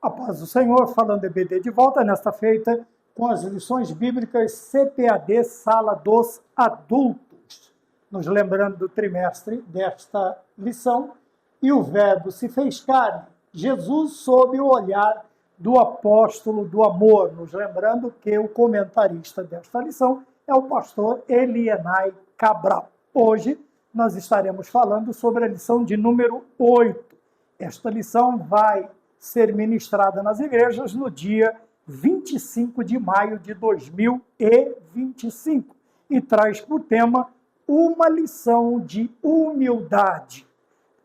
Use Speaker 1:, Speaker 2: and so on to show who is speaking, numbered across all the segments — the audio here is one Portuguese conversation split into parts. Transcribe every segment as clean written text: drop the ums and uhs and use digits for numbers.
Speaker 1: A paz do Senhor, falando EBD de volta nesta feita com as lições bíblicas CPAD Sala dos Adultos. Nos lembrando do trimestre desta lição, e o verbo se fez carne, Jesus sob o olhar do apóstolo do amor. Nos lembrando que o comentarista desta lição é o pastor Elienay Cabral. Hoje nós estaremos falando sobre a lição de número 8. Esta lição vai ser ministrada nas igrejas no dia 25 de maio de 2025 e traz por tema uma lição de humildade.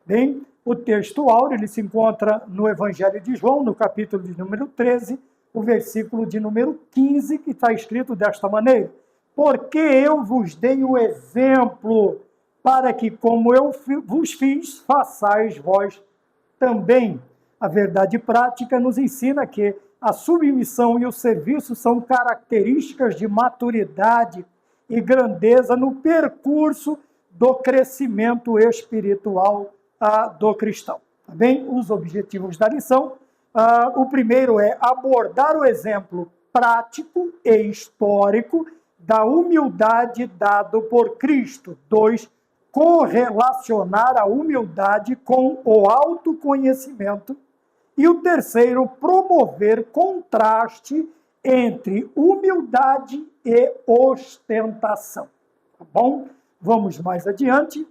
Speaker 1: Bem, o texto áureo ele se encontra no Evangelho de João, no capítulo de número 13, o versículo de número 15, que está escrito desta maneira: porque eu vos dei o exemplo, para que, como eu vos fiz, façais vós também. A verdade prática nos ensina que a submissão e o serviço são características de maturidade e grandeza no percurso do crescimento espiritual do cristão. Tá bem? Os objetivos da lição. O primeiro é abordar o exemplo prático e histórico da humildade dado por Cristo. 2, correlacionar a humildade com o autoconhecimento. E o terceiro, promover contraste entre humildade e ostentação. Tá bom? Vamos mais adiante.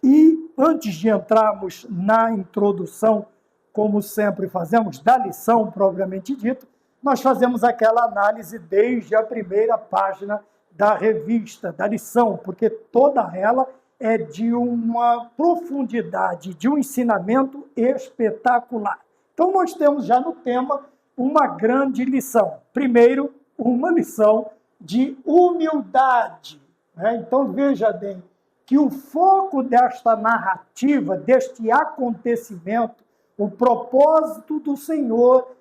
Speaker 1: E antes de entrarmos na introdução, como sempre fazemos, da lição propriamente dita, nós fazemos aquela análise desde a primeira página da revista, da lição, porque toda ela é de uma profundidade, de um ensinamento espetacular. Então, nós temos já no tema uma grande lição. Primeiro, uma lição de humildade. Então, veja bem que o foco desta narrativa, deste acontecimento, o propósito do Senhor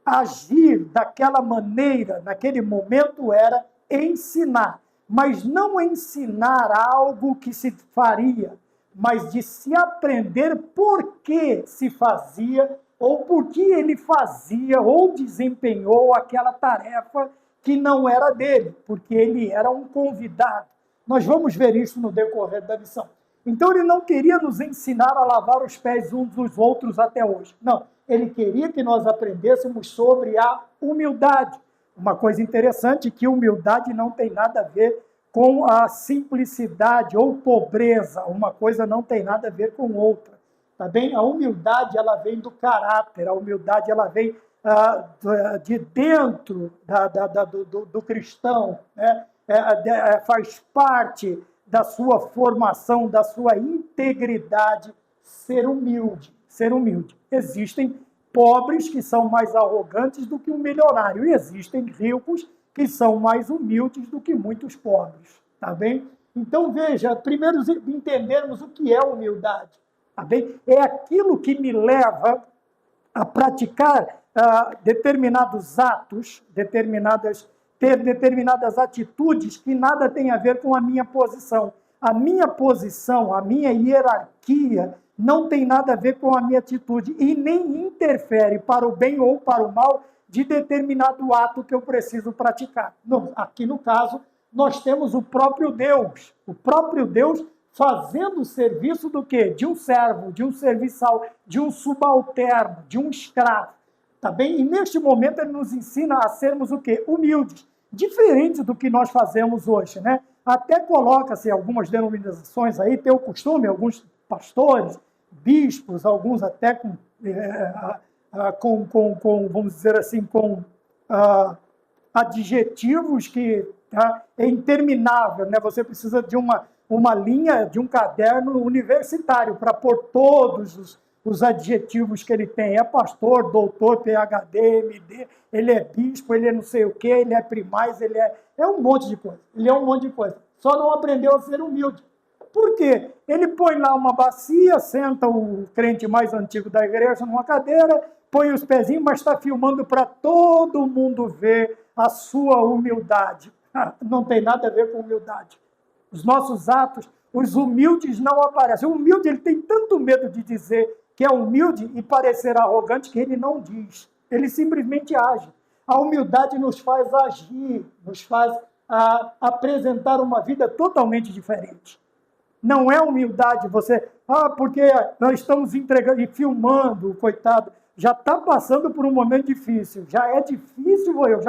Speaker 1: agir daquela maneira, naquele momento, era ensinar. Mas não ensinar algo que se faria, mas de se aprender por que se fazia, ou por que ele fazia, ou desempenhou aquela tarefa que não era dele, porque ele era um convidado. Nós vamos ver isso no decorrer da lição. Então ele não queria nos ensinar a lavar os pés uns dos outros até hoje. Não, ele queria que nós aprendêssemos sobre a humildade. Uma coisa interessante é que humildade não tem nada a ver com a simplicidade ou pobreza. Uma coisa não tem nada a ver com outra. Tá bem? A humildade ela vem do caráter, a humildade ela vem de dentro do cristão, né? Faz parte da sua formação, da sua integridade, ser humilde. Ser humilde. Existem pobres que são mais arrogantes do que um milionário, e existem ricos que são mais humildes do que muitos pobres, tá bem? Então, veja, primeiro entendermos o que é humildade, tá bem? É aquilo que me leva a praticar determinados atos, ter determinadas atitudes que nada tem a ver com a minha posição. A minha posição, a minha hierarquia, não tem nada a ver com a minha atitude e nem interfere para o bem ou para o mal de determinado ato que eu preciso praticar. Aqui no caso, nós temos o próprio Deus fazendo o serviço do quê? De um servo, de um serviçal, de um subalterno, de um escravo. Tá bem? E neste momento ele nos ensina a sermos o quê? Humildes, diferente do que nós fazemos hoje, né? Até coloca-se algumas denominações aí, tem o costume, alguns pastores, bispos, alguns até com vamos dizer assim, com adjetivos que é interminável, né? Você precisa de uma linha, de um caderno universitário para pôr todos os adjetivos que ele tem. É pastor, doutor, PhD, MD, ele é bispo, ele é não sei o quê, ele é primaz, ele é um monte de coisa. Ele é um monte de coisa. Só não aprendeu a ser humilde. Por quê? Ele põe lá uma bacia, senta o crente mais antigo da igreja numa cadeira, põe os pezinhos, mas está filmando para todo mundo ver a sua humildade. Não tem nada a ver com humildade. Os nossos atos, os humildes não aparecem. O humilde ele tem tanto medo de dizer que é humilde e parecer arrogante, que ele não diz. Ele simplesmente age. A humildade nos faz agir, nos faz apresentar uma vida totalmente diferente. Não é humildade você, porque nós estamos entregando e filmando, coitado, já está passando por um momento difícil, já é difícil, eu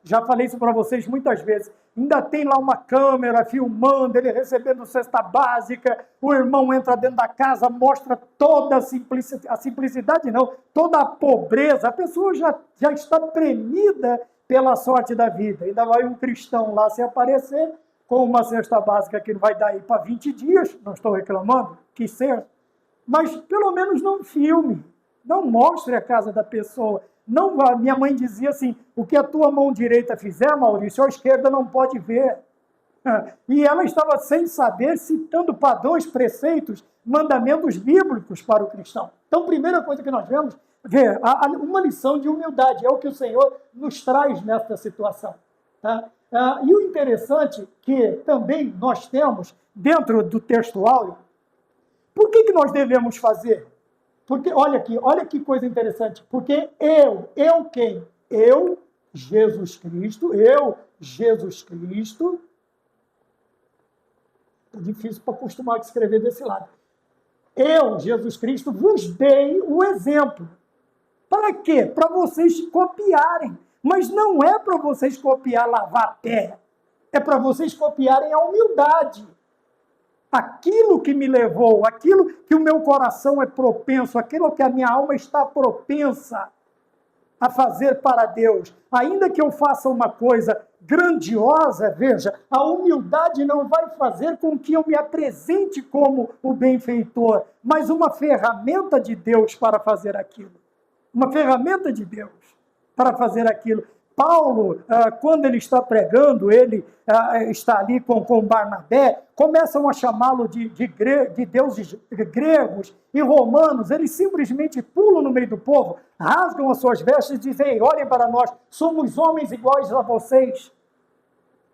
Speaker 1: já falei isso para vocês muitas vezes, ainda tem lá uma câmera filmando, ele recebendo cesta básica, o irmão entra dentro da casa, mostra toda a simplicidade não, toda a pobreza, a pessoa já está premida pela sorte da vida, ainda vai um cristão lá se aparecer, com uma cesta básica que vai dar aí para 20 dias, não estou reclamando, que seja, mas pelo menos não filme, não mostre a casa da pessoa. Não, minha mãe dizia assim, o que a tua mão direita fizer, Maurício, a esquerda não pode ver. E ela estava sem saber, citando padrões, preceitos, mandamentos bíblicos para o cristão. Então, primeira coisa que nós vemos, uma lição de humildade, é o que o Senhor nos traz nesta situação. Tá? E o interessante que também nós temos dentro do texto áureo, por que nós devemos fazer? Porque, olha que coisa interessante, porque eu quem? Eu, Jesus Cristo, é difícil para acostumar a escrever desse lado. Eu, Jesus Cristo, vos dei o exemplo. Para quê? Para vocês copiarem. Mas não é para vocês copiar lavar pé. É para vocês copiarem a humildade. Aquilo que me levou, aquilo que o meu coração é propenso, aquilo que a minha alma está propensa a fazer para Deus. Ainda que eu faça uma coisa grandiosa, veja, a humildade não vai fazer com que eu me apresente como o benfeitor, mas uma ferramenta de Deus para fazer aquilo. Uma ferramenta de Deus para fazer aquilo. Paulo, quando ele está pregando, ele está ali com Barnabé, começam a chamá-lo de deuses gregos e romanos, eles simplesmente pulam no meio do povo, rasgam as suas vestes e dizem, olhem para nós, somos homens iguais a vocês.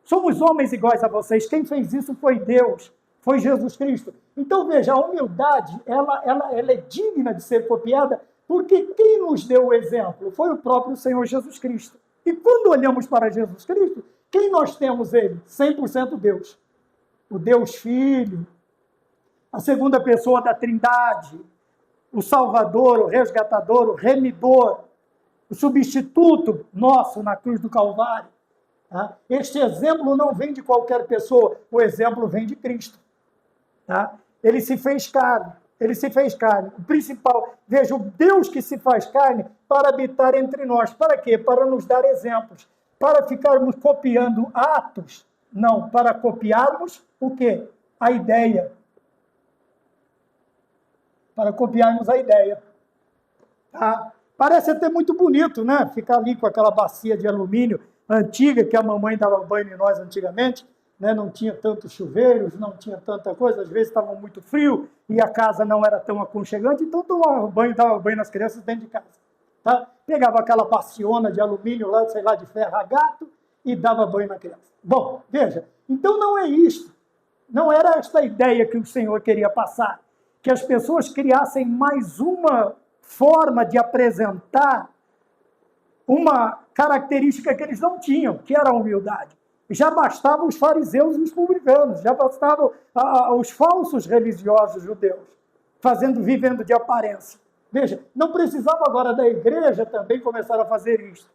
Speaker 1: Somos homens iguais a vocês. Quem fez isso foi Deus, foi Jesus Cristo. Então, veja, a humildade, ela é digna de ser copiada, porque quem nos deu o exemplo foi o próprio Senhor Jesus Cristo. E quando olhamos para Jesus Cristo, quem nós temos ele? 100% Deus. O Deus Filho, a segunda pessoa da Trindade, o Salvador, o Resgatador, o Remidor, o substituto nosso na cruz do Calvário. Tá? Este exemplo não vem de qualquer pessoa, o exemplo vem de Cristo. Tá? Ele se fez carne. Ele se fez carne. O principal, veja, o Deus que se faz carne para habitar entre nós. Para quê? Para nos dar exemplos. Para ficarmos copiando atos. Não, para copiarmos o quê? A ideia. Para copiarmos a ideia. Tá? Parece até muito bonito, né? Ficar ali com aquela bacia de alumínio antiga que a mamãe dava banho em nós antigamente. Né, não tinha tantos chuveiros, não tinha tanta coisa, às vezes estava muito frio e a casa não era tão aconchegante, então dava banho nas crianças dentro de casa. Tá? Pegava aquela baciona de alumínio lá, sei lá, de ferro a gato e dava banho na criança. Bom, veja, então não é isto, não era esta ideia que o Senhor queria passar, que as pessoas criassem mais uma forma de apresentar uma característica que eles não tinham, que era a humildade. Já bastavam os fariseus e os publicanos, já bastavam os falsos religiosos judeus, vivendo de aparência. Veja, não precisava agora da igreja também começar a fazer isso.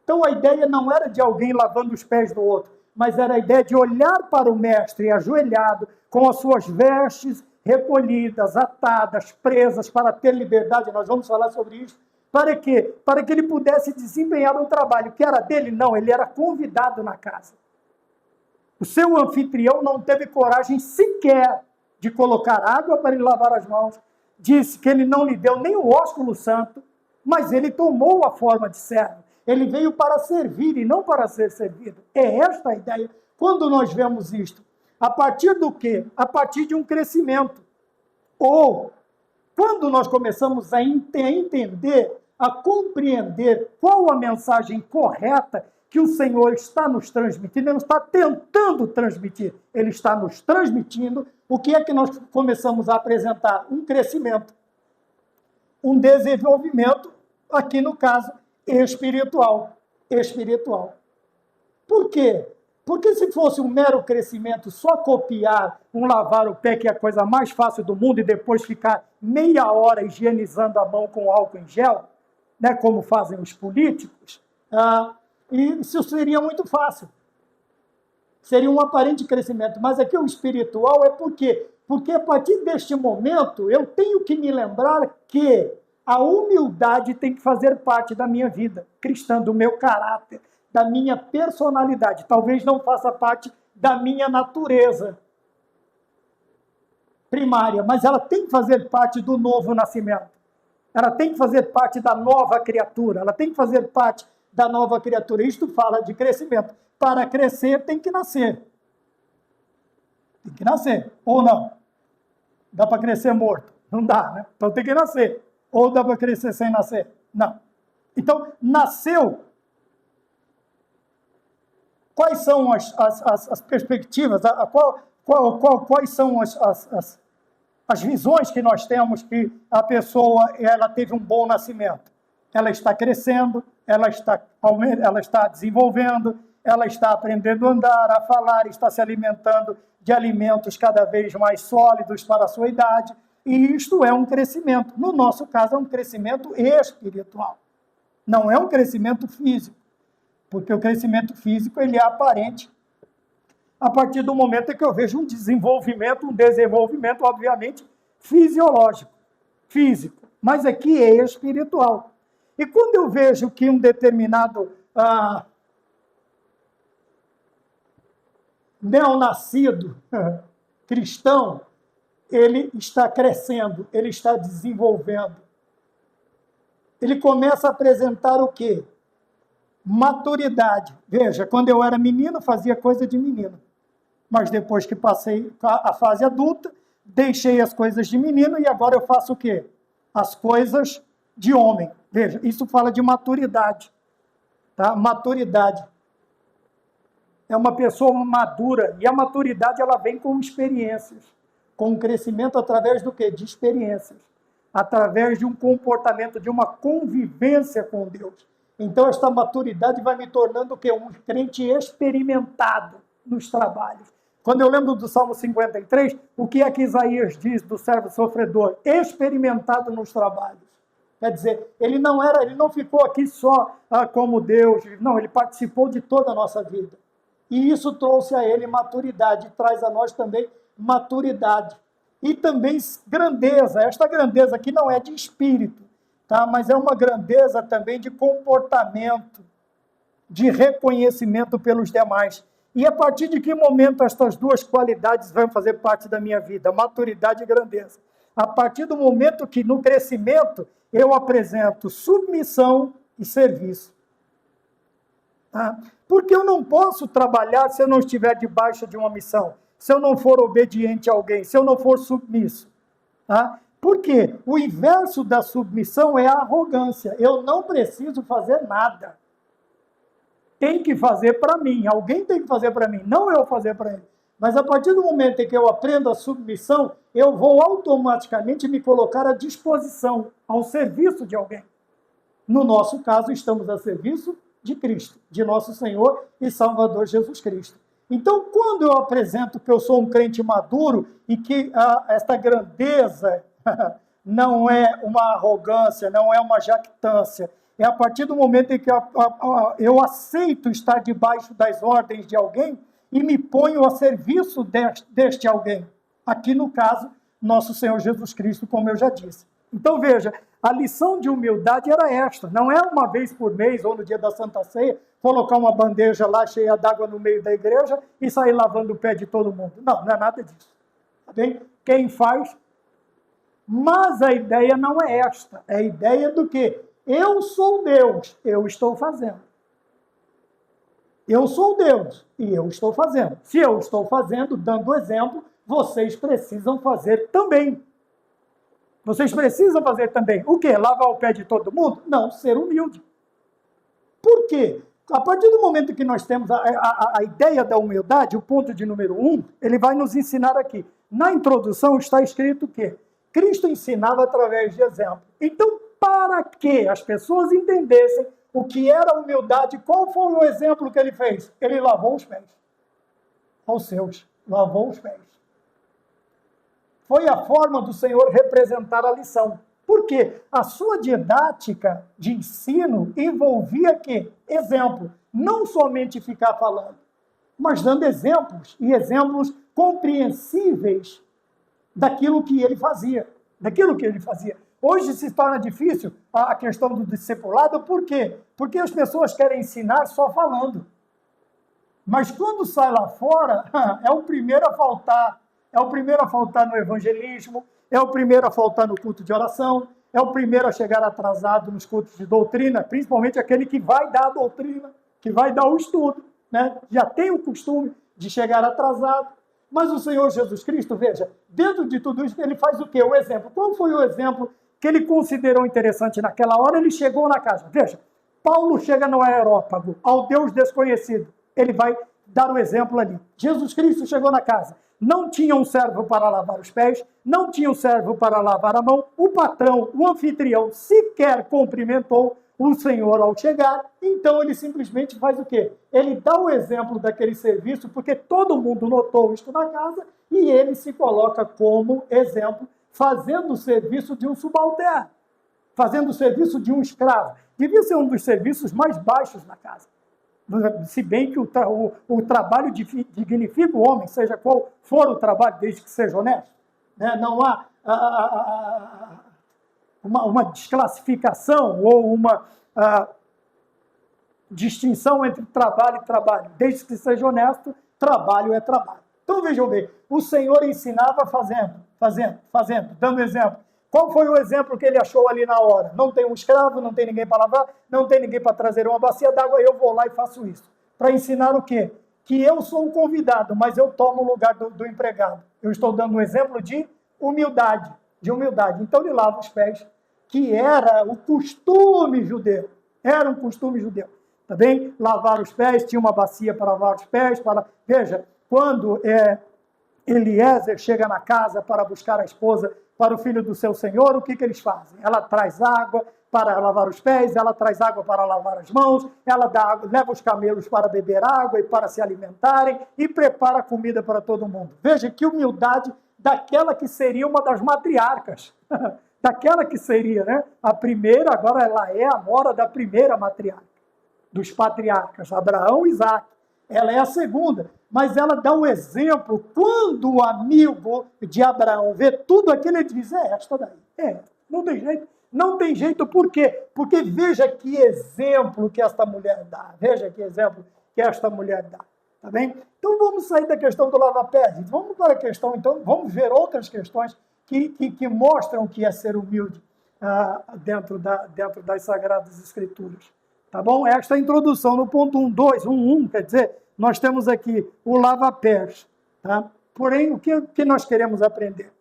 Speaker 1: Então a ideia não era de alguém lavando os pés do outro, mas era a ideia de olhar para o mestre ajoelhado, com as suas vestes recolhidas, atadas, presas, para ter liberdade. Nós vamos falar sobre isso. Para quê? Para que ele pudesse desempenhar um trabalho que era dele? Não, ele era convidado na casa. O seu anfitrião não teve coragem sequer de colocar água para ele lavar as mãos. Disse que ele não lhe deu nem o ósculo santo, mas ele tomou a forma de servo. Ele veio para servir e não para ser servido. É esta a ideia. Quando nós vemos isto? A partir do quê? A partir de um crescimento. Ou, quando nós começamos a entender, a compreender qual a mensagem correta que o Senhor está nos transmitindo, Ele não está tentando transmitir, Ele está nos transmitindo, o que é que nós começamos a apresentar? Um crescimento. um desenvolvimento, aqui no caso, espiritual. Espiritual. Por quê? Porque se fosse um mero crescimento, só copiar um lavar o pé, que é a coisa mais fácil do mundo, e depois ficar meia hora higienizando a mão com álcool em gel, né, como fazem os políticos, e isso seria muito fácil. Seria um aparente crescimento. Mas aqui o espiritual é por quê? Porque a partir deste momento, eu tenho que me lembrar que a humildade tem que fazer parte da minha vida cristã, do meu caráter, da minha personalidade. Talvez não faça parte da minha natureza primária, mas ela tem que fazer parte do novo nascimento. Ela tem que fazer parte da nova criatura. Ela tem que fazer parte da nova criatura. Isto fala de crescimento. Para crescer, tem que nascer. Tem que nascer. Ou não? Dá para crescer morto? Não dá, né? Então tem que nascer. Ou dá para crescer sem nascer? Não. Então, nasceu. Quais são as perspectivas? Quais são as visões que nós temos que a pessoa ela teve um bom nascimento? Ela está crescendo, ela está desenvolvendo, ela está aprendendo a andar, a falar, está se alimentando de alimentos cada vez mais sólidos para a sua idade. E isto é um crescimento. No nosso caso, é um crescimento espiritual. Não é um crescimento físico. Porque o crescimento físico ele é aparente a partir do momento em que eu vejo um desenvolvimento, obviamente, fisiológico, físico. Mas aqui é espiritual. E quando eu vejo que um determinado neonascido cristão, ele está crescendo, ele está desenvolvendo. Ele começa a apresentar o quê? Maturidade. Veja, quando eu era menino, fazia coisa de menino. Mas depois que passei a fase adulta, deixei as coisas de menino e agora eu faço o quê? As coisas de homem. Veja, isso fala de maturidade. Tá? Maturidade. É uma pessoa madura. E a maturidade ela vem com experiências. Com crescimento através do quê? De experiências. Através de um comportamento, de uma convivência com Deus. Então, esta maturidade vai me tornando o quê? Um crente experimentado nos trabalhos. Quando eu lembro do Salmo 53, o que é que Isaías diz do servo sofredor? Experimentado nos trabalhos. Quer dizer, ele não ficou aqui só como Deus, não, ele participou de toda a nossa vida. E isso trouxe a ele maturidade, traz a nós também maturidade. E também grandeza. Esta grandeza aqui não é de espírito, tá? Mas é uma grandeza também de comportamento, de reconhecimento pelos demais. E a partir de que momento estas duas qualidades vão fazer parte da minha vida? Maturidade e grandeza. A partir do momento que, no crescimento, eu apresento submissão e serviço. Tá? Porque eu não posso trabalhar se eu não estiver debaixo de uma missão, se eu não for obediente a alguém, se eu não for submisso. Tá? Por quê? O inverso da submissão é a arrogância. Eu não preciso fazer nada. Tem que fazer para mim. Alguém tem que fazer para mim, não eu fazer para ele. Mas a partir do momento em que eu aprendo a submissão, eu vou automaticamente me colocar à disposição, ao serviço de alguém. No nosso caso, estamos a serviço de Cristo, de nosso Senhor e Salvador Jesus Cristo. Então, quando eu apresento que eu sou um crente maduro e que esta grandeza não é uma arrogância, não é uma jactância, é a partir do momento em que eu aceito estar debaixo das ordens de alguém e me ponho a serviço deste alguém. Aqui, no caso, nosso Senhor Jesus Cristo, como eu já disse. Então, veja, a lição de humildade era esta. Não é uma vez por mês ou no dia da Santa Ceia, colocar uma bandeja lá cheia d'água no meio da igreja e sair lavando o pé de todo mundo. Não, não é nada disso. Tá bem? Quem faz? Mas a ideia não é esta. É a ideia do quê? Eu sou Deus, eu estou fazendo. Eu sou Deus e eu estou fazendo. Se eu estou fazendo, dando exemplo, vocês precisam fazer também. Vocês precisam fazer também. O quê? Lavar o pé de todo mundo? Não, ser humilde. Por quê? A partir do momento que nós temos a ideia da humildade, o ponto de número 1, ele vai nos ensinar aqui. Na introdução está escrito o quê? Cristo ensinava através de exemplo. Então, para que as pessoas entendessem o que era humildade, qual foi o exemplo que ele fez? Ele lavou os pés. Aos seus, lavou os pés. Foi a forma do Senhor representar a lição. Por quê? A sua didática de ensino envolvia quê? Exemplo. Não somente ficar falando, mas dando exemplos, e exemplos compreensíveis daquilo que ele fazia. Hoje se torna difícil a questão do discipulado, por quê? Porque as pessoas querem ensinar só falando. Mas quando sai lá fora, é o primeiro a faltar. É o primeiro a faltar no evangelismo, é o primeiro a faltar no culto de oração, é o primeiro a chegar atrasado nos cultos de doutrina, principalmente aquele que vai dar a doutrina, que vai dar o estudo, né? Já tem o costume de chegar atrasado. Mas o Senhor Jesus Cristo, veja, dentro de tudo isso, ele faz o quê? O exemplo. Qual foi o exemplo que ele considerou interessante naquela hora? Ele chegou na casa. Veja, Paulo chega no aerópago, ao Deus desconhecido. Ele vai dar o exemplo ali. Jesus Cristo chegou na casa. Não tinha um servo para lavar os pés, não tinha um servo para lavar a mão. O patrão, o anfitrião, sequer cumprimentou o Senhor ao chegar. Então ele simplesmente faz o quê? Ele dá o exemplo daquele serviço, porque todo mundo notou isto na casa, e ele se coloca como exemplo, fazendo o serviço de um subalterno, fazendo o serviço de um escravo. Devia ser um dos serviços mais baixos na casa. Se bem que o trabalho dignifica o homem, seja qual for o trabalho, desde que seja honesto. Né? Não há uma desclassificação ou uma distinção entre trabalho e trabalho. Desde que seja honesto, trabalho é trabalho. Então vejam bem, o Senhor ensinava fazendo, dando exemplo. Qual foi o exemplo que ele achou ali na hora? Não tem um escravo, não tem ninguém para lavar, não tem ninguém para trazer uma bacia d'água, eu vou lá e faço isso. Para ensinar o quê? Que eu sou um convidado, mas eu tomo o lugar do empregado. Eu estou dando um exemplo de humildade. Então ele lava os pés, que era o costume judeu. Era um costume judeu. Tá bem? Lavar os pés, tinha uma bacia para lavar os pés. Veja, quando Eliezer chega na casa para buscar a esposa para o filho do seu senhor, o que eles fazem? Ela traz água para lavar os pés, ela traz água para lavar as mãos, ela leva os camelos para beber água e para se alimentarem e prepara comida para todo mundo. Veja que humildade daquela que seria uma das matriarcas, daquela que seria, né? A primeira, agora ela é a nora da primeira matriarca, dos patriarcas, Abraão e Isaac. Ela é a segunda, mas ela dá um exemplo. Quando o amigo de Abraão vê tudo aquilo, ele diz, esta daí. Não tem jeito. Não tem jeito, por quê? Porque veja que exemplo que esta mulher dá. Tá bem? Então vamos sair da questão do lava-pés. Vamos para a questão, então, vamos ver outras questões que mostram o que é ser humilde dentro das Sagradas Escrituras. Tá bom? Esta é a introdução no ponto 1.2, quer dizer, nós temos aqui o lava-pés. Tá? Porém, o que nós queremos aprender?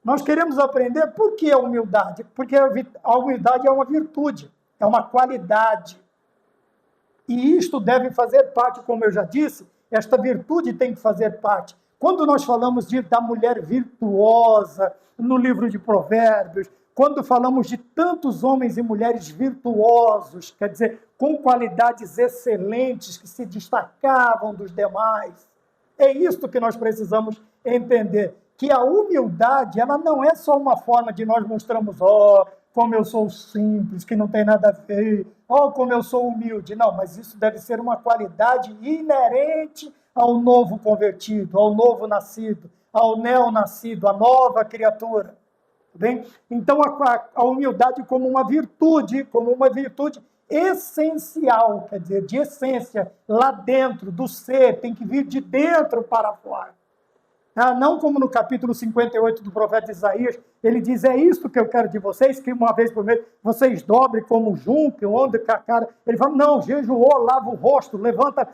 Speaker 1: Nós queremos aprender por que a humildade? Porque a humildade é uma virtude, é uma qualidade. E isto deve fazer parte, como eu já disse, esta virtude tem que fazer parte. Quando nós falamos da mulher virtuosa no livro de Provérbios, quando falamos de tantos homens e mulheres virtuosos, quer dizer, com qualidades excelentes, que se destacavam dos demais, é isto que nós precisamos entender, que a humildade, ela não é só uma forma de nós mostrarmos, como eu sou simples, que não tem nada a ver, como eu sou humilde. Não, mas isso deve ser uma qualidade inerente ao novo convertido, ao novo nascido, ao neonascido, à nova criatura. Bem? Então, a humildade como uma virtude essencial, quer dizer, de essência, lá dentro do ser, tem que vir de dentro para fora. Não como no capítulo 58 do profeta Isaías, ele diz, é isto que eu quero de vocês, que uma vez por mês vocês dobrem como junco, onde com a cara. Ele fala, não, jejuou, lava o rosto, levanta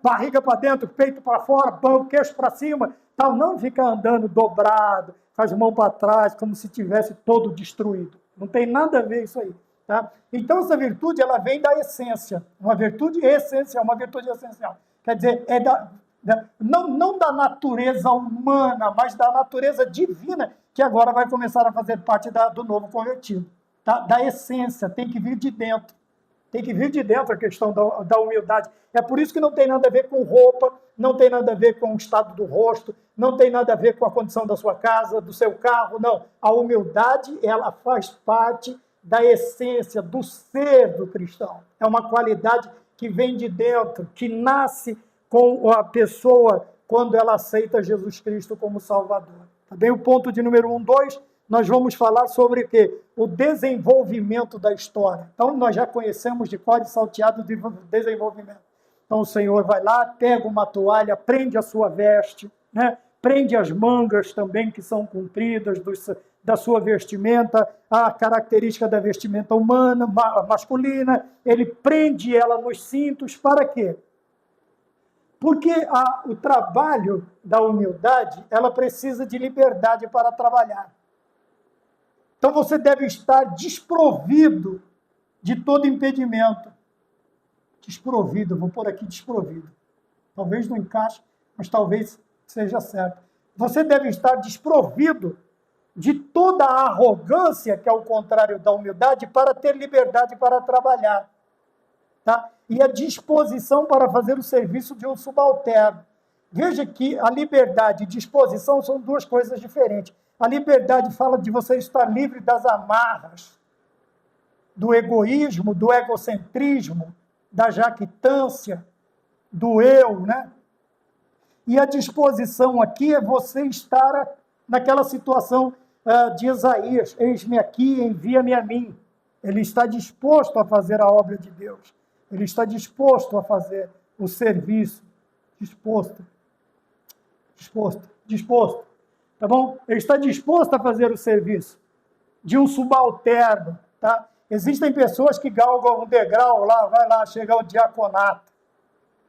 Speaker 1: barriga para dentro, peito para fora, queixo para cima, tal. Não fica andando dobrado, com as mãos para trás, como se tivesse todo destruído. Não tem nada a ver isso aí. Tá? Então, essa virtude, ela vem da essência. Uma virtude essencial. Quer dizer, né? Não da natureza humana, mas da natureza divina, que agora vai começar a fazer parte do novo convertido. Tá? Da essência, tem que vir de dentro. Tem que vir de dentro a questão da humildade. É por isso que não tem nada a ver com roupa, não tem nada a ver com o estado do rosto, não tem nada a ver com a condição da sua casa, do seu carro, não. A humildade, ela faz parte da essência, do ser do cristão. É uma qualidade que vem de dentro, que nasce com a pessoa quando ela aceita Jesus Cristo como Salvador. Tá bem? O ponto de número 1, 2, nós vamos falar sobre o quê? O desenvolvimento da história. Então, nós já conhecemos de cor e salteado de desenvolvimento. Então, o Senhor vai lá, pega uma toalha, prende a sua veste, né? Prende as mangas também, que são compridas da sua vestimenta, a característica da vestimenta humana, masculina, ele prende ela nos cintos, para quê? Porque o trabalho da humildade, ela precisa de liberdade para trabalhar. Então você deve estar desprovido de todo impedimento. Desprovido, vou pôr aqui desprovido. Talvez não encaixe, mas talvez seja certo. Você deve estar desprovido de toda a arrogância, que é o contrário da humildade, para ter liberdade para trabalhar. Tá? E a disposição para fazer o serviço de um subalterno. Veja que a liberdade e disposição são duas coisas diferentes. A liberdade fala de você estar livre das amarras, do egoísmo, do egocentrismo, da jactância, do eu, né? E a disposição aqui é você estar naquela situação de Isaías, eis-me aqui, envia-me a mim. Ele está disposto a fazer a obra de Deus. Ele está disposto a fazer o serviço. Disposto. Tá bom? Ele está disposto a fazer o serviço de um subalterno, tá? Existem pessoas que galgam um degrau lá, vai lá, chega ao diaconato.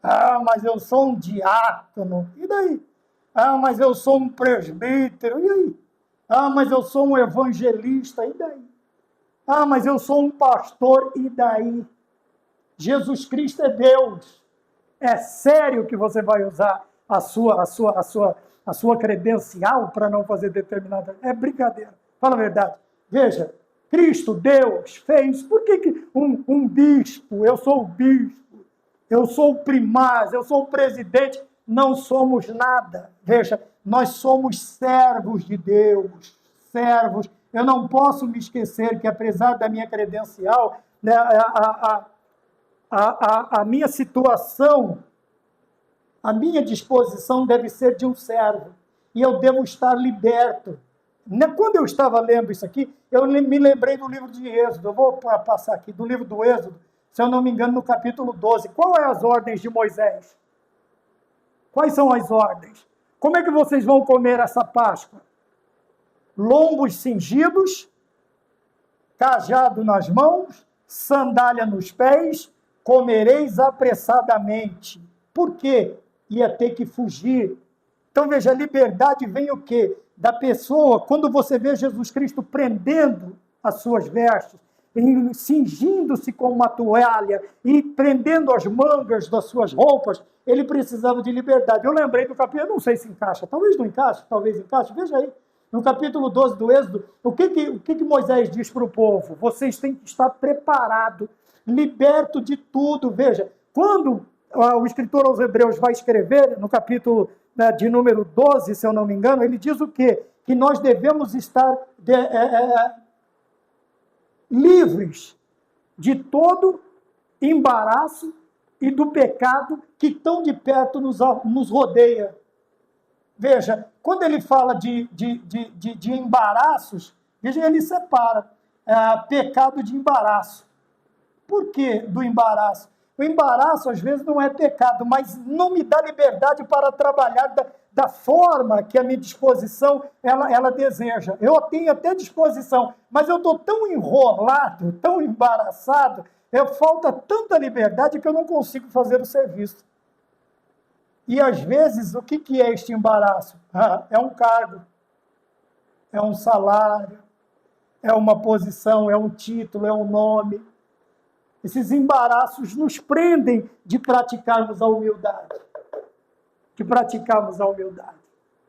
Speaker 1: Ah, mas eu sou um diácono. E daí? Ah, mas eu sou um presbítero. E aí? Ah, mas eu sou um evangelista. E daí? Ah, mas eu sou um pastor. E daí? Jesus Cristo é Deus. É sério que você vai usar a sua credencial para não fazer determinada... É brincadeira. Fala a verdade. Veja, Cristo, Deus, fez... Por que um bispo, eu sou o bispo, eu sou o primaz, eu sou o presidente, não somos nada. Veja, nós somos servos de Deus, servos. Eu não posso me esquecer que, apesar da minha credencial, né, a minha situação, a minha disposição deve ser de um servo. E eu devo estar liberto. Quando eu estava lendo isso aqui, eu me lembrei do livro de Êxodo. Eu vou passar aqui, do livro do Êxodo, se eu não me engano, no capítulo 12. Qual é as ordens de Moisés? Quais são as ordens? Como é que vocês vão comer essa Páscoa? Lombos cingidos, cajado nas mãos, sandália nos pés, comereis apressadamente. Por quê? Ia ter que fugir. Então, veja, a liberdade vem o quê? Da pessoa, quando você vê Jesus Cristo prendendo as suas vestes, cingindo-se com uma toalha e prendendo as mangas das suas roupas, ele precisava de liberdade. Eu lembrei do capítulo, não sei se encaixa, talvez não encaixe, talvez encaixe, veja aí, no capítulo 12 do Êxodo, o que Moisés diz para o povo? Vocês têm que estar preparados, liberto de tudo. Veja, quando o escritor aos Hebreus vai escrever, no capítulo de número 12, se eu não me engano, ele diz o quê? Que nós devemos estar livres de todo embaraço e do pecado que tão de perto nos rodeia. Veja, quando ele fala de embaraços, veja, ele separa pecado de embaraço. Por que do embaraço? O embaraço, às vezes, não é pecado, mas não me dá liberdade para trabalhar da forma que a minha disposição ela deseja. Eu tenho até disposição, mas eu estou tão enrolado, tão embaraçado, falta tanta liberdade que eu não consigo fazer o serviço. E, às vezes, o que é este embaraço? É um cargo, é um salário, é uma posição, é um título, é um nome. Esses embaraços nos prendem de praticarmos a humildade. que praticarmos a humildade.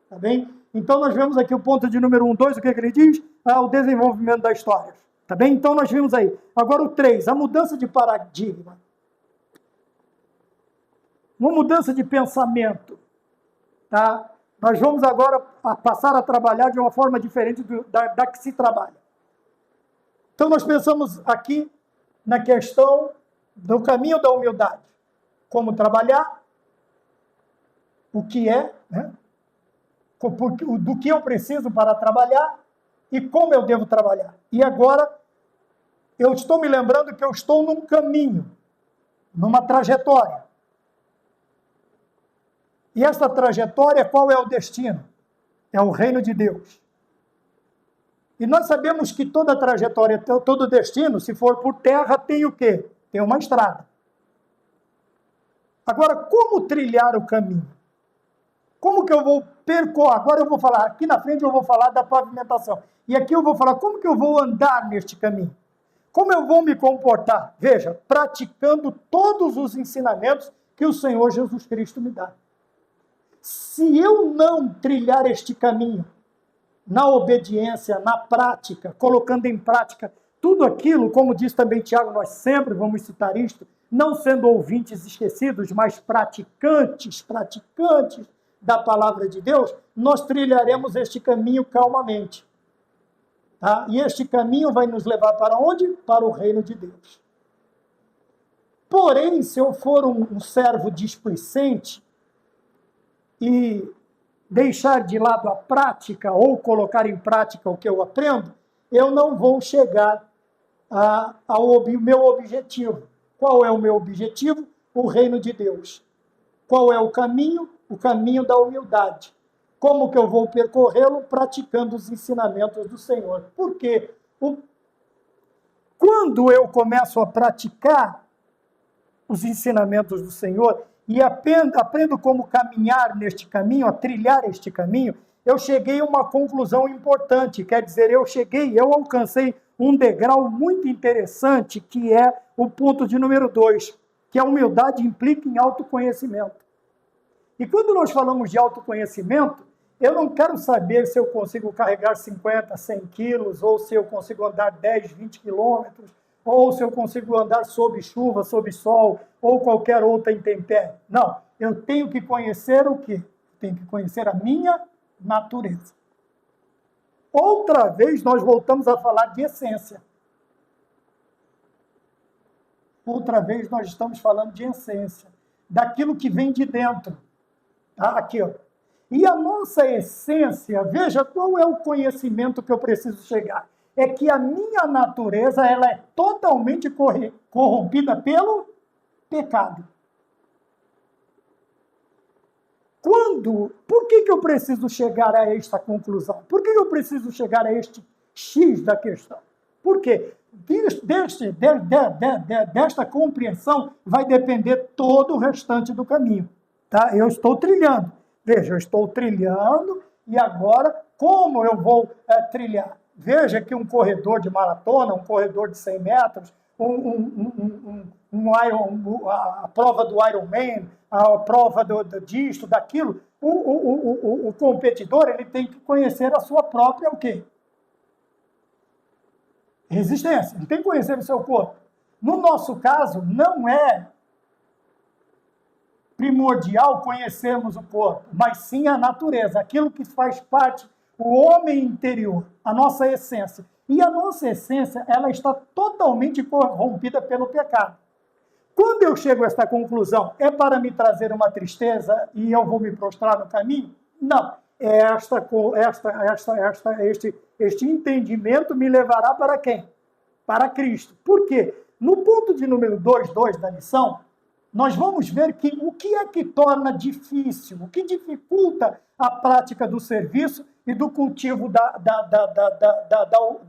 Speaker 1: Tá bem? Então, nós vemos aqui o ponto de número 1, 2, o que ele diz? O desenvolvimento da história. Tá bem? Então, nós vimos aí. Agora, o 3, a mudança de paradigma. Uma mudança de pensamento. Tá? Nós vamos agora passar a trabalhar de uma forma diferente da que se trabalha. Então, nós pensamos aqui na questão do caminho da humildade. Como trabalhar, o que é, né? Do que eu preciso para trabalhar e como eu devo trabalhar. E agora, eu estou me lembrando que eu estou num caminho, numa trajetória. E essa trajetória, qual é o destino? É o reino de Deus. E nós sabemos que toda trajetória, todo destino, se for por terra, tem o quê? Tem uma estrada. Agora, como trilhar o caminho? Como que eu vou percorrer? Agora eu vou falar, aqui na frente eu vou falar da pavimentação. E aqui eu vou falar como que eu vou andar neste caminho. Como eu vou me comportar? Veja, praticando todos os ensinamentos que o Senhor Jesus Cristo me dá. Se eu não trilhar este caminho, na obediência, na prática, colocando em prática tudo aquilo, como diz também Tiago, nós sempre vamos citar isto, não sendo ouvintes esquecidos, mas praticantes da palavra de Deus, nós trilharemos este caminho calmamente. Tá? E este caminho vai nos levar para onde? Para o reino de Deus. Porém, se eu for um servo displicente e deixar de lado a prática ou colocar em prática o que eu aprendo, eu não vou chegar ao meu objetivo. Qual é o meu objetivo? O reino de Deus. Qual é o caminho? O caminho da humildade. Como que eu vou percorrê-lo? Praticando os ensinamentos do Senhor. Por quê? Quando eu começo a praticar os ensinamentos do Senhor e aprendo como caminhar neste caminho, a trilhar este caminho, eu cheguei a uma conclusão importante, quer dizer, eu alcancei um degrau muito interessante, que é o ponto de número 2, que a humildade implica em autoconhecimento. E quando nós falamos de autoconhecimento, eu não quero saber se eu consigo carregar 50, 100 quilos, ou se eu consigo andar 10, 20 quilômetros, ou se eu consigo andar sob chuva, sob sol, ou qualquer outra intempérie. Não, eu tenho que conhecer o quê? Tenho que conhecer a minha natureza. Outra vez nós voltamos a falar de essência. Outra vez nós estamos falando de essência, daquilo que vem de dentro. Tá? Aqui, ó. E a nossa essência, veja qual é o conhecimento que eu preciso chegar. É que a minha natureza ela é totalmente corrompida pelo pecado. Por que eu preciso chegar a esta conclusão? Por que eu preciso chegar a este X da questão? Por quê? Desta compreensão vai depender todo o restante do caminho. Tá? Eu estou trilhando. Veja, eu estou trilhando e agora como eu vou trilhar? Veja que um corredor de maratona, um corredor de 100 metros, a prova do Ironman, a prova disto, daquilo, o competidor ele tem que conhecer a sua própria o quê? Resistência. Ele tem que conhecer o seu corpo. No nosso caso, não é primordial conhecermos o corpo, mas sim a natureza, aquilo que faz parte, o homem interior, a nossa essência. E a nossa essência, ela está totalmente corrompida pelo pecado. Quando eu chego a esta conclusão, é para me trazer uma tristeza e eu vou me prostrar no caminho? Não. Este entendimento me levará para quem? Para Cristo. Por quê? No ponto de número 2 da lição, nós vamos ver que o que é que torna difícil, o que dificulta a prática do serviço e do cultivo da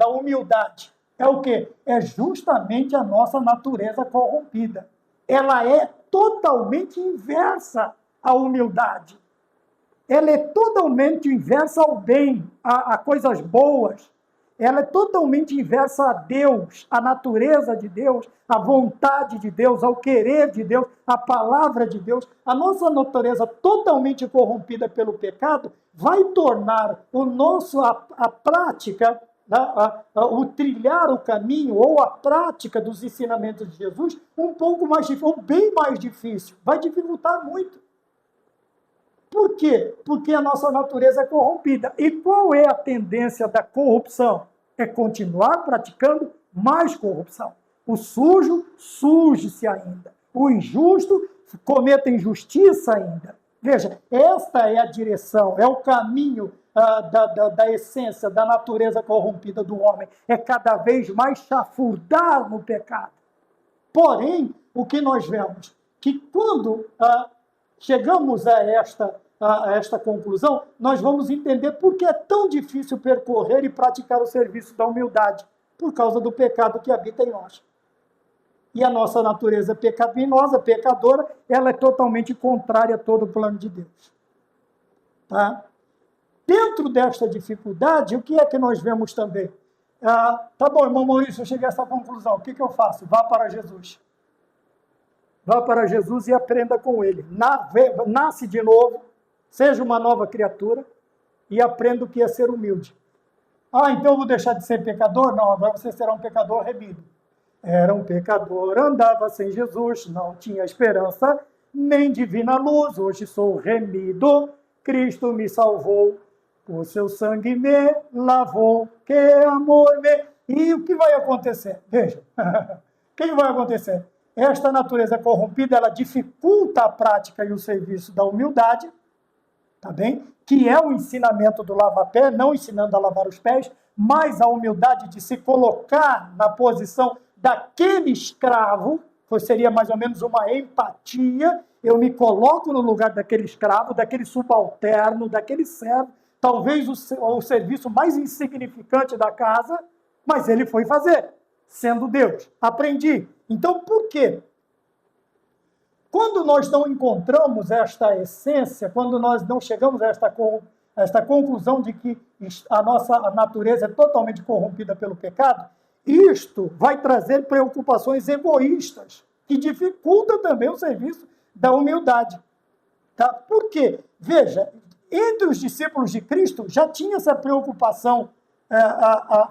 Speaker 1: humildade. É o quê? É justamente a nossa natureza corrompida. Ela é totalmente inversa à humildade. Ela é totalmente inversa ao bem, a coisas boas. ela é totalmente inversa a Deus, a natureza de Deus, a vontade de Deus, ao querer de Deus, a palavra de Deus. A nossa natureza totalmente corrompida pelo pecado vai tornar a prática, o trilhar o caminho ou a prática dos ensinamentos de Jesus um pouco mais difícil, ou bem mais difícil. Vai dificultar muito. Por quê? Porque a nossa natureza é corrompida. E qual é a tendência da corrupção? É continuar praticando mais corrupção. O sujo, suje-se ainda. O injusto, cometa injustiça ainda. Veja, esta é a direção, é o caminho da essência, da natureza corrompida do homem. É cada vez mais chafurdar no pecado. Porém, o que nós vemos? Que quando chegamos a esta conclusão, nós vamos entender por que é tão difícil percorrer e praticar o serviço da humildade, por causa do pecado que habita em nós. E a nossa natureza pecaminosa, pecadora, ela é totalmente contrária a todo o plano de Deus. Tá? Dentro desta dificuldade, o que é que nós vemos também? Tá bom, irmão Maurício, eu cheguei a essa conclusão. O que eu faço? Vá para Jesus. Vá para Jesus e aprenda com ele. Nasce de novo, seja uma nova criatura e aprenda o que é ser humilde. Então eu vou deixar de ser pecador? Não, agora você será um pecador remido. Era um pecador, andava sem Jesus, não tinha esperança, nem divina luz. Hoje sou remido, Cristo me salvou, o seu sangue me lavou, que amor me... E o que vai acontecer? Veja, o que vai acontecer? Esta natureza corrompida, ela dificulta a prática e o serviço da humildade, tá bem? Que é o ensinamento do lava-pé, não ensinando a lavar os pés, mas a humildade de se colocar na posição daquele escravo, seria mais ou menos uma empatia, eu me coloco no lugar daquele escravo, daquele subalterno, daquele servo, talvez o serviço mais insignificante da casa, mas ele foi fazer, sendo Deus. Aprendi. Então, por quê? Quando nós não encontramos esta essência, quando nós não chegamos a esta conclusão de que a nossa natureza é totalmente corrompida pelo pecado, isto vai trazer preocupações egoístas, que dificultam também o serviço da humildade. Tá? Por quê? Veja, entre os discípulos de Cristo já tinha essa preocupação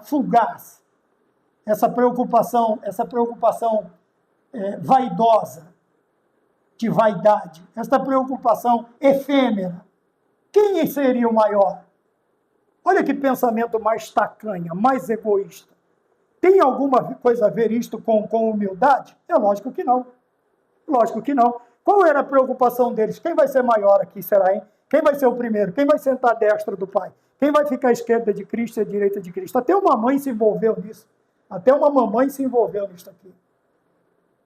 Speaker 1: fugaz, essa preocupação vaidosa, de vaidade, essa preocupação efêmera. Quem seria o maior? Olha que pensamento mais tacanha, mais egoísta. Tem alguma coisa a ver isto com humildade? É lógico que não. Lógico que não. Qual era a preocupação deles? Quem vai ser maior aqui, será, hein? Quem vai ser o primeiro? Quem vai sentar à destra do Pai? Quem vai ficar à esquerda de Cristo e à direita de Cristo? Até uma mãe se envolveu nisso. Até uma mamãe se envolveu nisso aqui.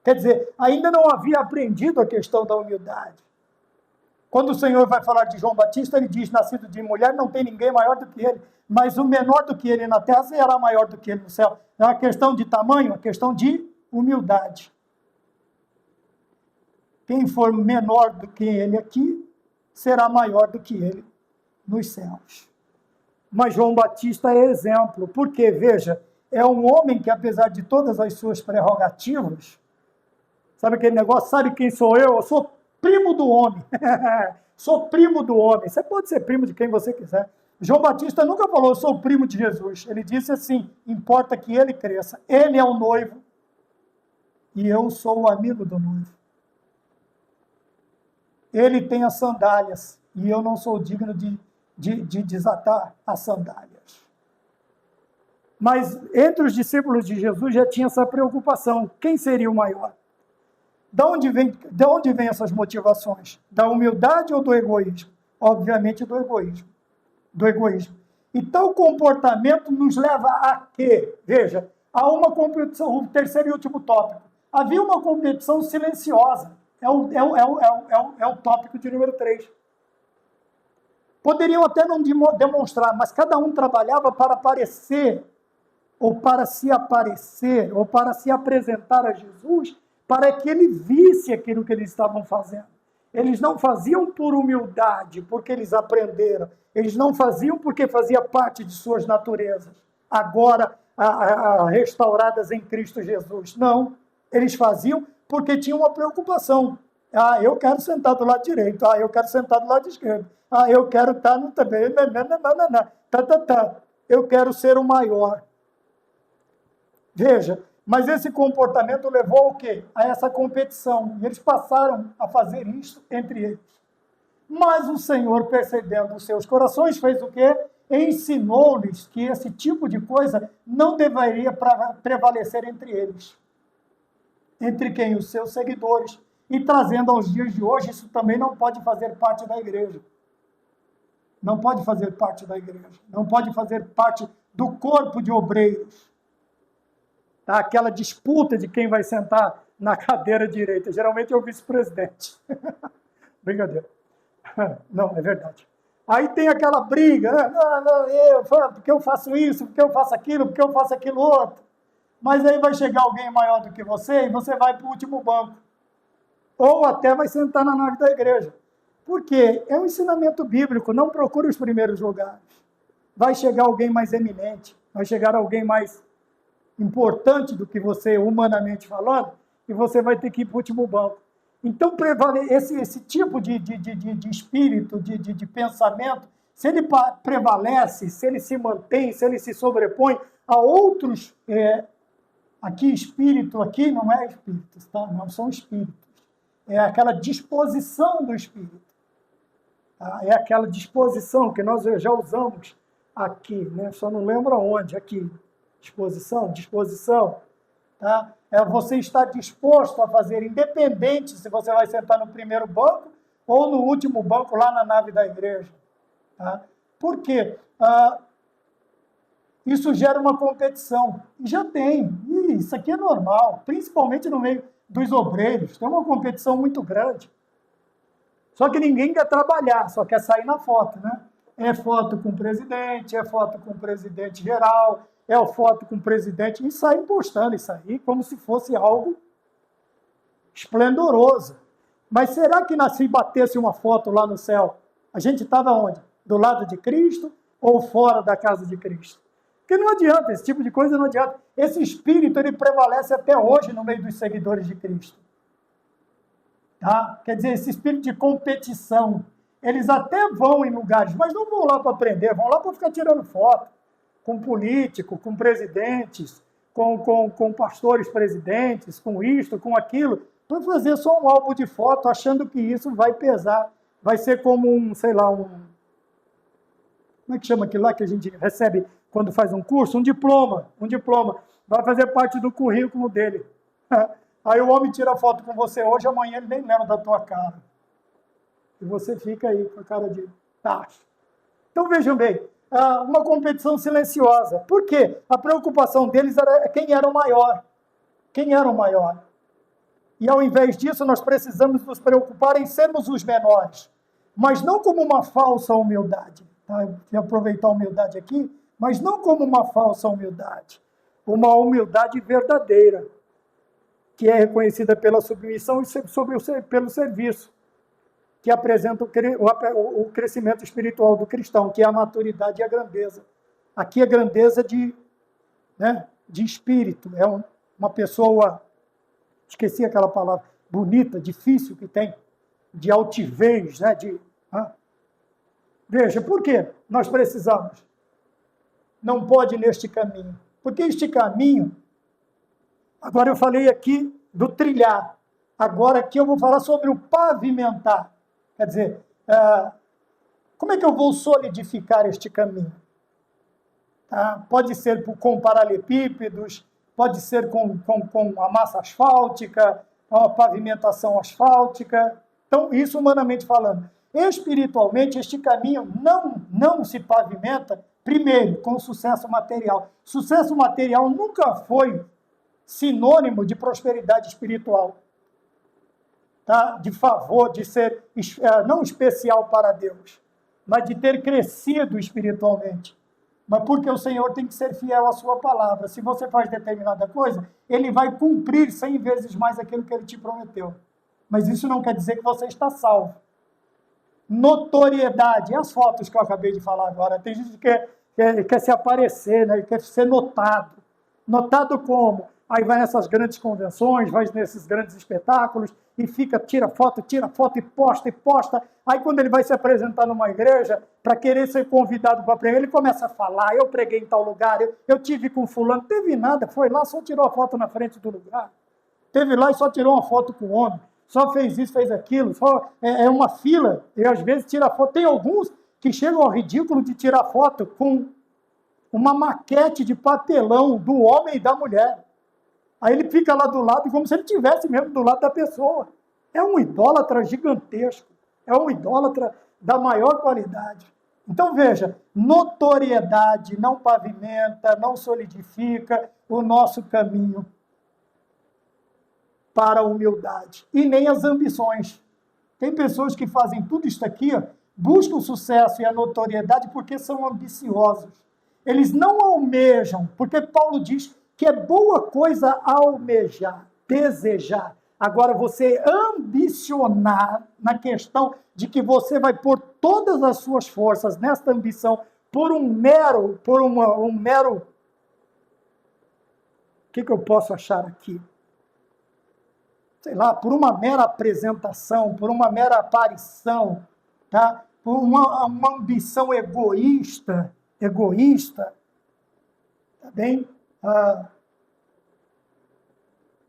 Speaker 1: Quer dizer, ainda não havia aprendido a questão da humildade. Quando o Senhor vai falar de João Batista, ele diz, nascido de mulher, não tem ninguém maior do que ele, mas o menor do que ele na terra será maior do que ele no céu. É uma questão de tamanho, uma questão de humildade. Quem for menor do que ele aqui, será maior do que ele nos céus. Mas João Batista é exemplo, porque, veja, é um homem que, apesar de todas as suas prerrogativas, sabe aquele negócio, sabe quem sou eu? Eu sou primo do homem. Sou primo do homem. Você pode ser primo de quem você quiser. João Batista nunca falou, eu sou primo de Jesus. Ele disse assim, importa que ele cresça. Ele é o noivo e eu sou o amigo do noivo. Ele tem as sandálias e eu não sou digno de desatar as sandálias. Mas entre os discípulos de Jesus já tinha essa preocupação. Quem seria o maior? De onde vem essas motivações? Da humildade ou do egoísmo? Obviamente do egoísmo. Do egoísmo. E tal comportamento nos leva a quê? Veja, a uma competição, o terceiro e último tópico. Havia uma competição silenciosa. É o tópico de número 3. Poderiam até não demonstrar, mas cada um trabalhava para aparecer, ou para se aparecer, ou para se apresentar a Jesus, para que ele visse aquilo que eles estavam fazendo. Eles não faziam por humildade, porque eles aprenderam. Eles não faziam porque fazia parte de suas naturezas. agora restauradas em Cristo Jesus. Não, eles faziam porque tinham uma preocupação. Eu quero sentar do lado direito. Eu quero sentar do lado esquerdo. Eu quero estar no também. Eu quero ser o maior. Veja, mas esse comportamento levou ao quê? A essa competição. E eles passaram a fazer isso entre eles. Mas o Senhor, percebendo os seus corações, fez o quê? Ensinou-lhes que esse tipo de coisa não deveria prevalecer entre eles. Entre quem? Os seus seguidores. E trazendo aos dias de hoje, isso também não pode fazer parte da igreja. Não pode fazer parte da igreja. Não pode fazer parte do corpo de obreiros. Tá? Aquela disputa de quem vai sentar na cadeira direita. Geralmente é o vice-presidente. Brincadeira. Não, é verdade. Aí tem aquela briga, porque eu faço isso, porque eu faço aquilo, porque eu faço aquilo outro. Mas aí vai chegar alguém maior do que você e você vai para o último banco. Ou até vai sentar na nave da igreja. Por quê? É um ensinamento bíblico, não procure os primeiros lugares. Vai chegar alguém mais eminente, vai chegar alguém mais importante do que você, humanamente falando, e você vai ter que ir para o último banco. Então, esse tipo de espírito, de pensamento, se ele prevalece, se ele se mantém, se ele se sobrepõe a outros, espírito aqui não é espíritos, tá? Não são espíritos. É aquela disposição do espírito. Tá? É aquela disposição que nós já usamos aqui, né? Só não lembro aonde, aqui. Disposição. Tá? É você estar disposto a fazer, independente se você vai sentar no primeiro banco ou no último banco lá na nave da igreja. Tá? Por quê? Isso gera uma competição. E já tem. E isso aqui é normal, principalmente no meio dos obreiros. Tem uma competição muito grande. Só que ninguém quer trabalhar, só quer sair na foto, né? É foto com o presidente, é foto com o presidente geral, é foto com o presidente, e sai postando isso aí como se fosse algo esplendoroso. Mas será que se batesse uma foto lá no céu, a gente estava onde? Do lado de Cristo ou fora da casa de Cristo? Porque não adianta, esse tipo de coisa não adianta. Esse espírito, ele prevalece até hoje no meio dos seguidores de Cristo. Tá? Quer dizer, esse espírito de competição, eles até vão em lugares, mas não vão lá para aprender, vão lá para ficar tirando foto com político, com presidentes, com pastores presidentes, com isto, com aquilo, para fazer só um álbum de foto, achando que isso vai pesar, vai ser como como é que chama aquilo lá que a gente recebe quando faz um curso? Um diploma, vai fazer parte do currículo dele. Aí o homem tira foto com você hoje, amanhã ele nem lembra da tua cara. E você fica aí com a cara de tacho. Então vejam bem, uma competição silenciosa. Por quê? A preocupação deles era quem era o maior. Quem era o maior? E ao invés disso, nós precisamos nos preocupar em sermos os menores. Mas não como uma falsa humildade. Tá? Eu vou aproveitar a humildade aqui, mas não como uma falsa humildade. Uma humildade verdadeira, que é reconhecida pela submissão e pelo serviço, que apresenta o crescimento espiritual do cristão, que é a maturidade e a grandeza. Aqui a grandeza de espírito. É uma pessoa, esqueci aquela palavra, bonita, difícil que tem, de altivez, né? Veja, por que nós precisamos? Não pode ir neste caminho. Porque este caminho, agora eu falei aqui do trilhar, agora aqui eu vou falar sobre o pavimentar. Quer dizer, como é que eu vou solidificar este caminho? Tá? Pode ser com paralelepípedos, pode ser com a massa asfáltica, a pavimentação asfáltica. Então, isso humanamente falando. Espiritualmente, este caminho não se pavimenta, primeiro, com sucesso material. Sucesso material nunca foi sinônimo de prosperidade espiritual. Tá? De favor, de ser não especial para Deus, mas de ter crescido espiritualmente. Mas porque o Senhor tem que ser fiel à sua palavra. Se você faz determinada coisa, Ele vai cumprir 100 vezes mais aquilo que Ele te prometeu. Mas isso não quer dizer que você está salvo. Notoriedade, as fotos que eu acabei de falar agora. Tem gente que quer se aparecer, né? Ele quer ser notado. Notado como? Aí vai nessas grandes convenções, vai nesses grandes espetáculos e fica, tira foto e posta e posta. Aí quando ele vai se apresentar numa igreja, para querer ser convidado para pregar, ele começa a falar, eu preguei em tal lugar, eu tive com fulano, não teve nada, foi lá, só tirou a foto na frente do lugar. Teve lá e só tirou uma foto com o homem, só fez isso, fez aquilo, só é uma fila, e às vezes tira foto. Tem alguns que chegam ao ridículo de tirar foto com uma maquete de papelão do homem e da mulher. Aí ele fica lá do lado, como se ele estivesse mesmo do lado da pessoa. É um idólatra gigantesco. É um idólatra da maior qualidade. Então, veja, notoriedade não pavimenta, não solidifica o nosso caminho para a humildade. E nem as ambições. Tem pessoas que fazem tudo isso aqui, buscam o sucesso e a notoriedade porque são ambiciosos. Eles não almejam, porque Paulo diz que é boa coisa almejar, desejar. Agora, você ambicionar na questão de que você vai pôr todas as suas forças nesta ambição por um mero, o que eu posso achar aqui? Sei lá, por uma mera apresentação, por uma mera aparição, tá? Por uma ambição egoísta, tá bem?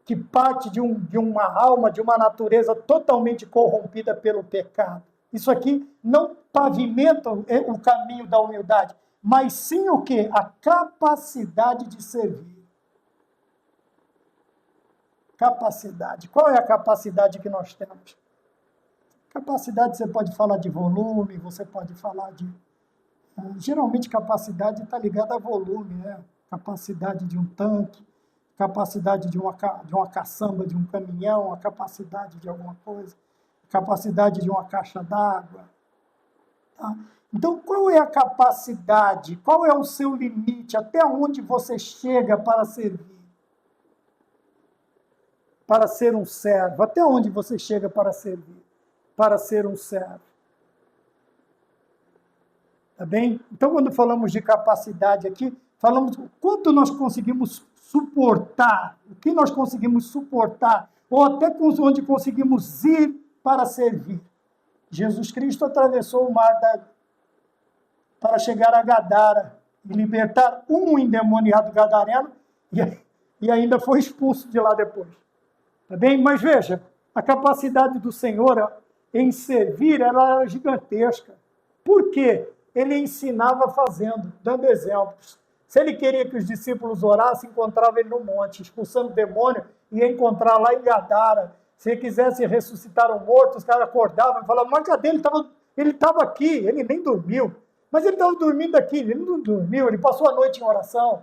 Speaker 1: Que parte de uma alma, de uma natureza totalmente corrompida pelo pecado. Isso aqui não pavimenta o caminho da humildade, mas sim o quê? A capacidade de servir. Capacidade. Qual é a capacidade que nós temos? Capacidade, você pode falar de volume, você pode falar de... Geralmente, capacidade está ligada a volume, né? Capacidade de um tanque, capacidade de uma caçamba, de um caminhão, a capacidade de alguma coisa, capacidade de uma caixa d'água. Tá? Então, qual é a capacidade? Qual é o seu limite? Até onde você chega para servir? Para ser um servo? Até onde você chega para servir? Para ser um servo? Tá bem? Então, quando falamos de capacidade aqui, falamos o quanto nós conseguimos suportar, o que nós conseguimos suportar, ou até onde conseguimos ir para servir. Jesus Cristo atravessou o mar para chegar a Gadara e libertar um endemoniado gadareno e ainda foi expulso de lá depois. Tá bem? Mas veja, a capacidade do Senhor em servir era gigantesca. Por quê? Ele ensinava fazendo, dando exemplos. Se ele queria que os discípulos orassem, encontrava ele no monte, expulsando o demônio, ia encontrar lá em Gadara. Se ele quisesse ressuscitar um morto, os caras acordavam e falavam, mas cadê? Ele estava aqui, ele nem dormiu. Mas ele estava dormindo aqui, ele não dormiu, ele passou a noite em oração.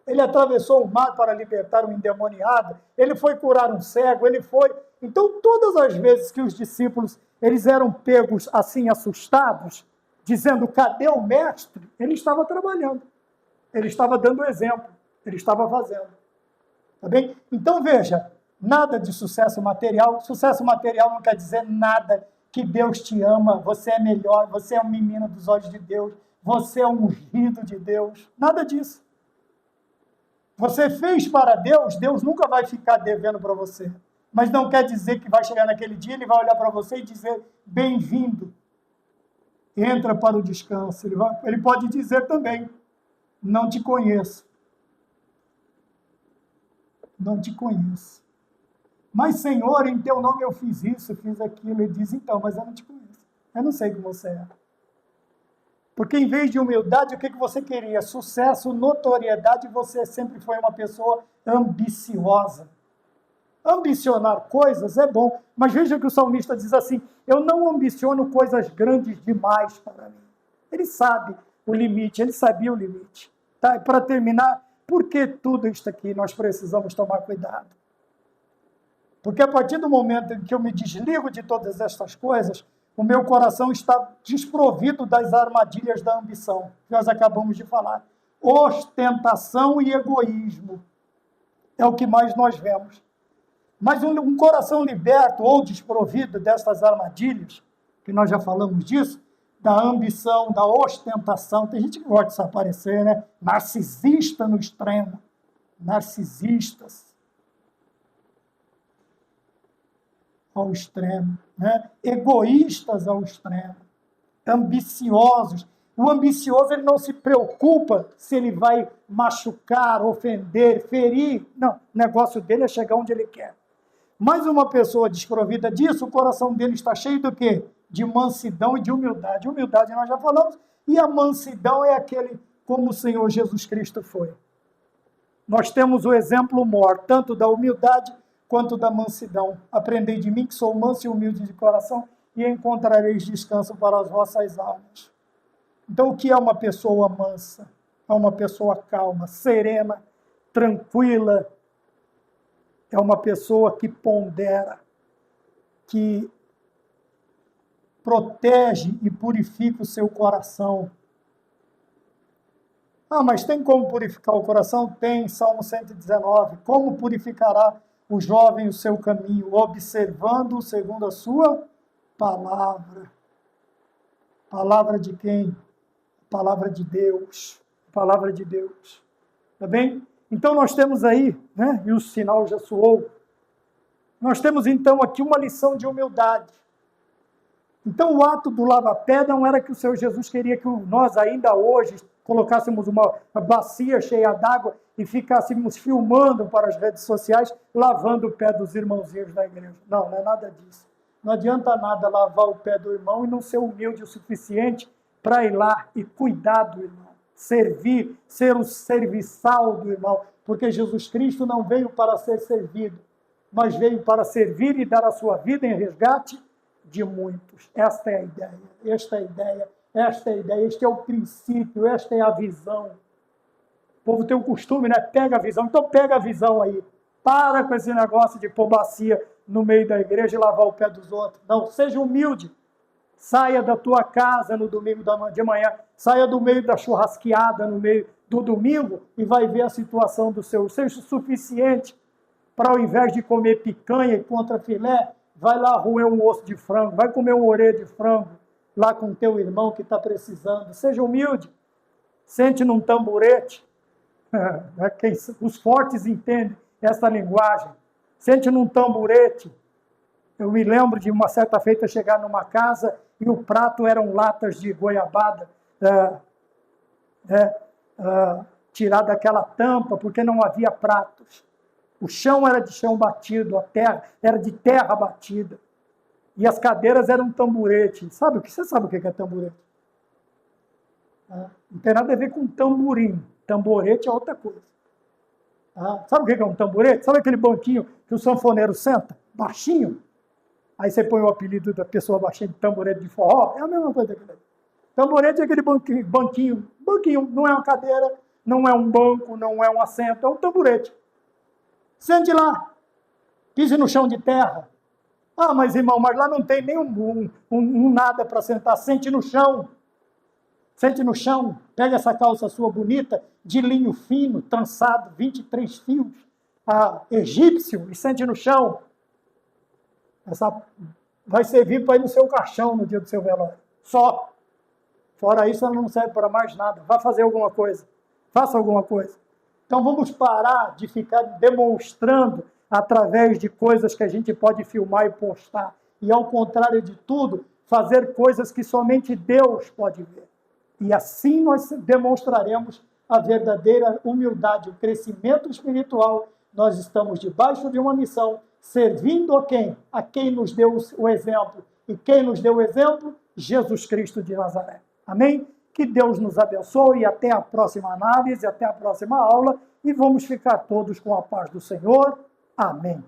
Speaker 1: Ele atravessou o mar para libertar um endemoniado, ele foi curar um cego, ele foi... Então, todas as vezes que os discípulos eles eram pegos assim, assustados, dizendo, cadê o mestre? Ele estava trabalhando. Ele estava dando exemplo, ele estava fazendo. Tá bem? Então, veja, nada de sucesso material. Sucesso material não quer dizer nada que Deus te ama, você é melhor, você é um menino dos olhos de Deus, você é um ungido de Deus. Nada disso. Você fez para Deus, Deus nunca vai ficar devendo para você. Mas não quer dizer que vai chegar naquele dia, ele vai olhar para você e dizer, bem-vindo. Entra para o descanso. Ele pode dizer também, não te conheço. Não te conheço. Mas, Senhor, em teu nome eu fiz isso, fiz aquilo. Ele diz, então, mas eu não te conheço. Eu não sei como você é. Porque em vez de humildade, o que você queria? Sucesso, notoriedade, você sempre foi uma pessoa ambiciosa. Ambicionar coisas é bom, mas veja que o salmista diz assim, eu não ambiciono coisas grandes demais para mim. Ele sabe o limite, ele sabia o limite. Tá? E para terminar, por que tudo isto aqui nós precisamos tomar cuidado? Porque a partir do momento em que eu me desligo de todas estas coisas, o meu coração está desprovido das armadilhas da ambição, que nós acabamos de falar. Ostentação e egoísmo é o que mais nós vemos. Mas um coração liberto ou desprovido dessas armadilhas, que nós já falamos disso, da ambição, da ostentação. Tem gente que gosta de se aparecer, né? Narcisista no extremo. Narcisistas ao extremo, né? Egoístas ao extremo, ambiciosos. O ambicioso, ele não se preocupa se ele vai machucar, ofender, ferir. Não, o negócio dele é chegar onde ele quer. Mas uma pessoa desprovida disso, o coração dele está cheio do quê? De mansidão e de humildade. Humildade nós já falamos, e a mansidão é aquele como o Senhor Jesus Cristo foi. Nós temos o exemplo maior, tanto da humildade quanto da mansidão. Aprendei de mim, que sou manso e humilde de coração, e encontrareis descanso para as vossas almas. Então, o que é uma pessoa mansa? É uma pessoa calma, serena, tranquila. É uma pessoa que pondera, que protege e purifica o seu coração. Ah, mas tem como purificar o coração? Tem, Salmo 119. Como purificará o jovem o seu caminho? Observando segundo a sua palavra. Palavra de quem? Palavra de Deus. Palavra de Deus. Tá bem? Então nós temos aí, né? E o sinal já soou. Nós temos então aqui uma lição de humildade. Então o ato do lava-pé não era que o Senhor Jesus queria que nós ainda hoje colocássemos uma bacia cheia d'água e ficássemos filmando para as redes sociais, lavando o pé dos irmãozinhos da igreja. Não, não é nada disso. Não adianta nada lavar o pé do irmão e não ser humilde o suficiente para ir lá e cuidar do irmão. Servir, ser o serviçal do irmão. Porque Jesus Cristo não veio para ser servido, mas veio para servir e dar a sua vida em resgate de muitos. Esta é a ideia, esta é a ideia, esta é a ideia, este é o princípio, esta é a visão. O povo tem um costume, né? Pega a visão, então pega a visão aí. Para com esse negócio de pôr bacia no meio da igreja e lavar o pé dos outros. Não, seja humilde. Saia da tua casa no domingo de manhã, saia do meio da churrasqueada no meio do domingo e vai ver a situação do seu. Seja o suficiente para, ao invés de comer picanha e contrafilé, vai lá roer um osso de frango, vai comer uma orelha de frango lá com teu irmão que está precisando. Seja humilde. Sente num tamborete. Os fortes entendem essa linguagem. Sente num tamborete. Eu me lembro de uma certa feita chegar numa casa e o prato eram latas de goiabada, tirar daquela tampa, porque não havia pratos. O chão era de chão batido, a terra era de terra batida. E as cadeiras eram tamborete. Você sabe o que é tamborete? Não tem nada a ver com tamborim. Tamborete é outra coisa. Sabe o que é um tamborete? Sabe aquele banquinho que o sanfoneiro senta? Baixinho? Aí você põe o apelido da pessoa baixinha de tamborete de forró. É a mesma coisa que ele. Tamborete é aquele banquinho. Banquinho não é uma cadeira, não é um banco, não é um assento, é um tamborete. Sente lá. Pise no chão de terra. Ah, mas irmão, mas lá não tem nem nada para sentar. Sente no chão. Sente no chão. Pega essa calça sua bonita, de linho fino, trançado, 23 fios, egípcio, e sente no chão. Essa vai servir para ir no seu caixão no dia do seu velório. Só. Fora isso, ela não serve para mais nada. Vá fazer alguma coisa. Faça alguma coisa. Então vamos parar de ficar demonstrando através de coisas que a gente pode filmar e postar. E ao contrário de tudo, fazer coisas que somente Deus pode ver. E assim nós demonstraremos a verdadeira humildade, o crescimento espiritual. Nós estamos debaixo de uma missão, servindo a quem? A quem nos deu o exemplo. E quem nos deu o exemplo? Jesus Cristo de Nazaré. Amém? Que Deus nos abençoe e até a próxima análise, até a próxima aula. E vamos ficar todos com a paz do Senhor. Amém.